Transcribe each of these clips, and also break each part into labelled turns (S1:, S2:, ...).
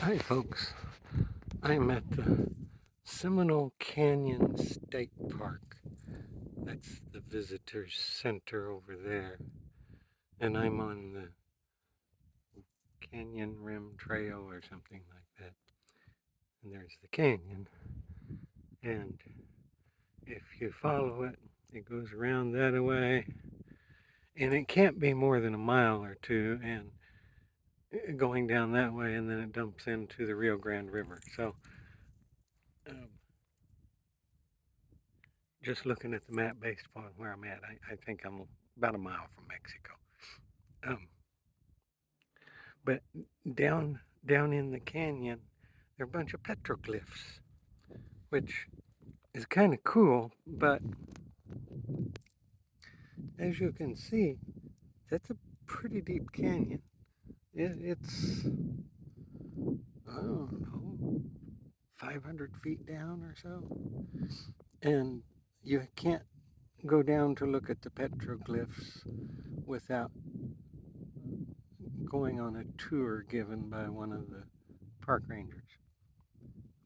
S1: Hi folks, I'm at the Seminole Canyon State Park. That's the visitor center over there. And I'm on the Canyon Rim Trail or something like that. And there's the canyon. And if you follow it, it goes around that way. And it can't be more than a mile or two and going down that way, and then it dumps into the Rio Grande River. So um, just looking at the map based upon where I'm at, I think I'm about a mile from Mexico. Um, but down in the canyon, there are a bunch of petroglyphs, which is kind of cool. But as you can see, that's a pretty deep canyon. It's I don't know, 500 feet down or so, and you can't go down to look at the petroglyphs without going on a tour given by one of the park rangers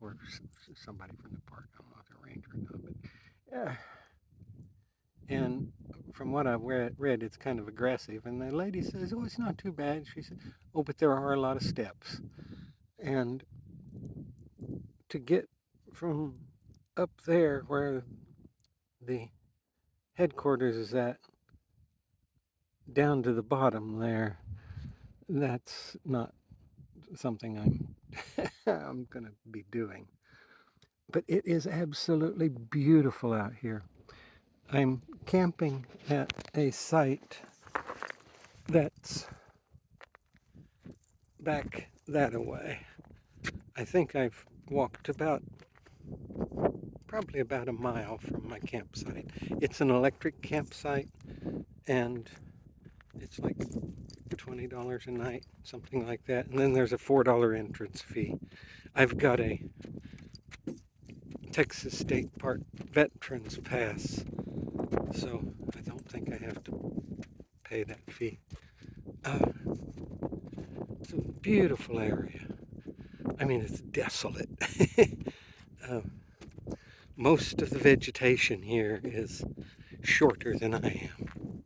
S1: or somebody from the park. I don't know if they're a ranger or not, but yeah. And from what I've read, it's kind of aggressive. And the lady says, "Oh, it's not too bad." She said, "Oh, but there are a lot of steps, and to get from up there where the headquarters is at down to the bottom there, that's not something I'm gonna be doing." But it is absolutely beautiful out here. I'm camping at a site that's back that away. I think I've walked probably about a mile from my campsite. It's an electric campsite, and it's like $20 a night, something like that. And then there's a $4 entrance fee. I've got a Texas State Park Veterans Pass, so I don't think I have to pay that fee. Uh, it's a beautiful area. I mean, it's desolate. uh, most of the vegetation here is shorter than I am.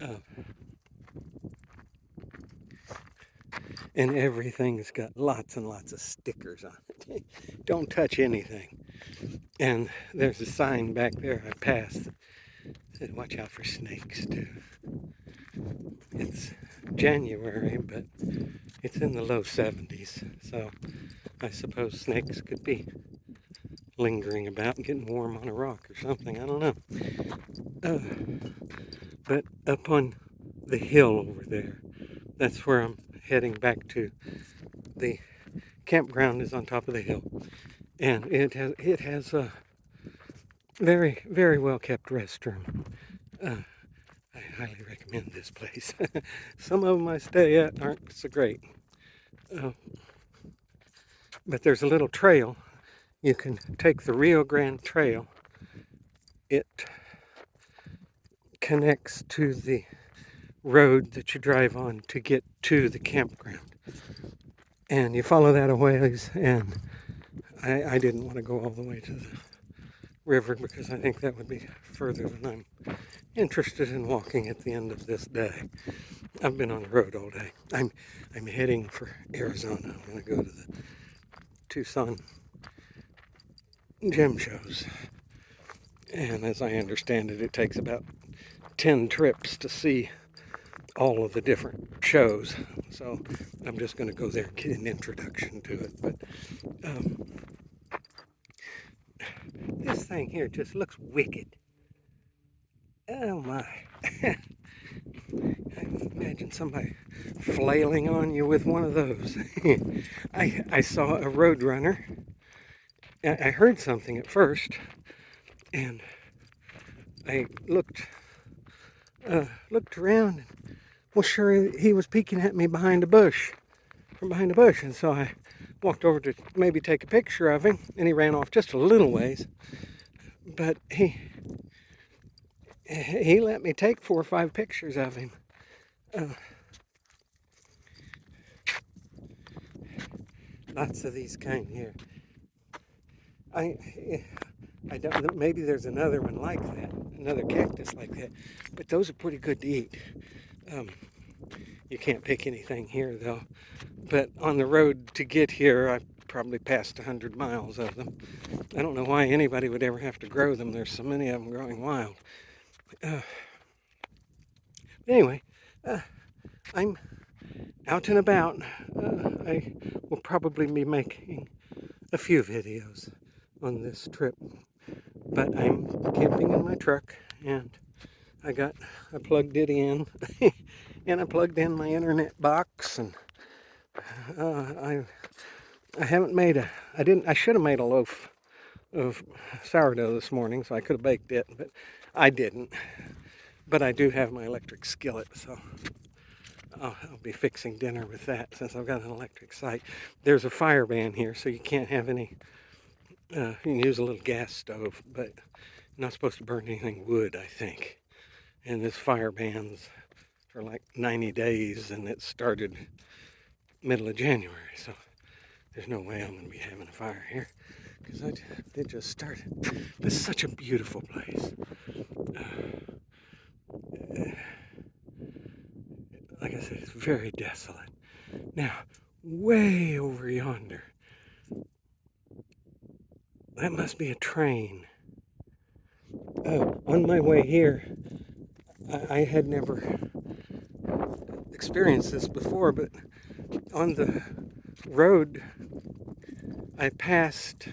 S1: Uh, and everything's got lots and lots of stickers on it. Don't touch anything. And there's a sign back there I passed that said, "Watch out for snakes," too. It's January, but it's in the low 70s, so I suppose snakes could be lingering about and getting warm on a rock or something. I don't know. Uh, but up on the hill over there, that's where I'm heading back to. The campground is on top of the hill, and it has a very well kept restroom. Uh, I highly recommend this place. Some of them I stay at aren't so great, uh, but there's a little trail. You can take the Rio Grande Trail. It connects to the road that you drive on to get to the campground, and you follow that a ways. And I didn't want to go all the way to the river because I think that would be further than I'm interested in walking at the end of this day. I've been on the road all day. I'm heading for Arizona. I'm going to go to the Tucson gem shows. And as I understand it, it takes about 10 trips to see all of the different shows. So I'm just going to go there and get an introduction to it. But um, this thing here just looks wicked. Oh my. Imagine somebody flailing on you with one of those. I saw a roadrunner. I heard something at first, and I looked around. And, well, sure, he was peeking at me from behind a bush, and so I walked over to maybe take a picture of him, and he ran off just a little ways. But he let me take 4 or 5 pictures of him. Uh, Lots of these kind here. I don't. Maybe there's another one like that, another cactus like that, but those are pretty good to eat. Um, you can't pick anything here though. But on the road to get here, I probably passed 100 miles of them. I don't know why anybody would ever have to grow them. There's so many of them growing wild. Uh, anyway, uh, I'm out and about. I will probably be making a few videos on this trip, but I'm camping in my truck and I plugged it in and I plugged in my internet box and I haven't made I should have made a loaf of sourdough this morning so I could have baked it, but I didn't. But I do have my electric skillet, so I'll be fixing dinner with that since I've got an electric site. There's a fire ban here, so you can't have any, you can use a little gas stove, but you're not supposed to burn anything wood, I think. And this fire ban's for like 90 days, and it started middle of January, so there's no way I'm going to be having a fire here because it just started. This is such a beautiful place. Like I said, it's very desolate. Now, way over yonder, that must be a train. On my way here, I had never experienced this before, but on the road, I passed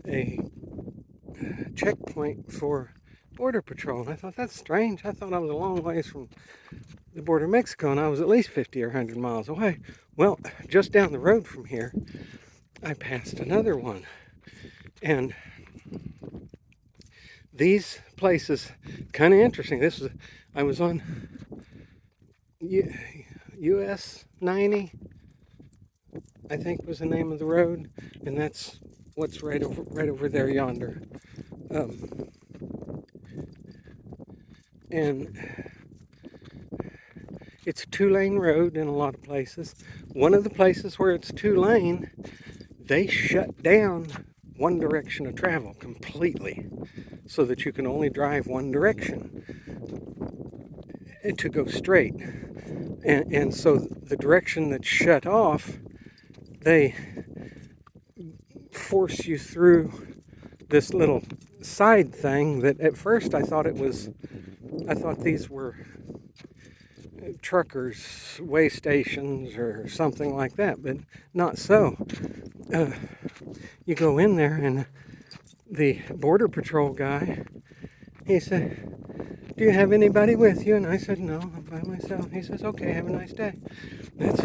S1: a checkpoint for Border Patrol, and I thought, that's strange. I thought I was a long ways from the border of Mexico, and I was at least 50 or 100 miles away. Well, just down the road from here, I passed another one. And these places, kind of interesting. I was on US 90, I think was the name of the road, and that's what's right over there yonder. And it's a 2-lane road in a lot of places. One of the places where it's 2-lane, they shut down one direction of travel completely so that you can only drive one direction to go straight. And so the direction that's shut off, they force you through this little side thing that at first I thought these were truckers' way stations or something like that, but not so. You go in there and the Border Patrol guy, he said, do you have anybody with you? And I said, no, I'm by myself. He says, okay, have a nice day. That's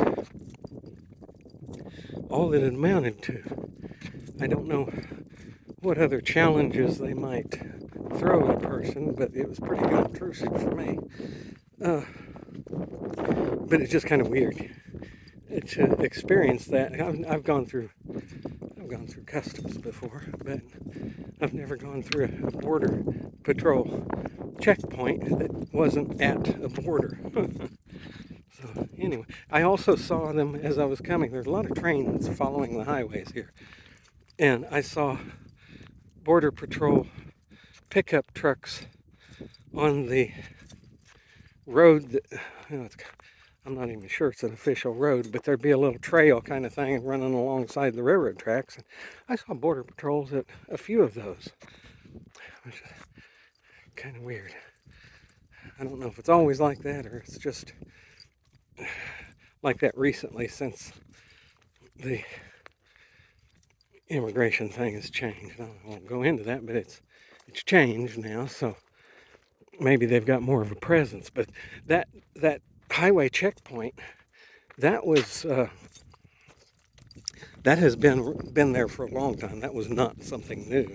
S1: all that it amounted to. I don't know what other challenges they might throw at a person, but it was pretty unobtrusive for me. But it's just kind of weird to experience that. I've gone through customs before, but I've never gone through a border patrol checkpoint that wasn't at a border. So anyway, I also saw them as I was coming. There's a lot of trains following the highways here, and I saw Border Patrol pickup trucks on the road that, I'm not even sure it's an official road, but there'd be a little trail kind of thing running alongside the railroad tracks. And I saw Border Patrols at a few of those, which is kind of weird. I don't know if it's always like that or it's just like that recently since the immigration thing has changed. I won't go into that, but it's changed now, so maybe they've got more of a presence. But that highway checkpoint, that has been there for a long time. That was not something new.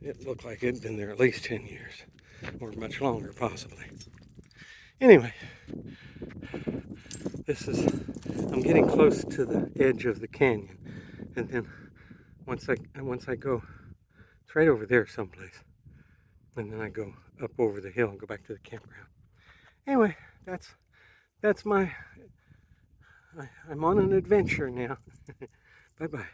S1: It looked like it had been there at least 10 years, or much longer possibly. Anyway, I'm getting close to the edge of the canyon, and then once I go, it's right over there someplace, and then I go up over the hill and go back to the campground. Anyway, that's I'm on an adventure now. Bye bye.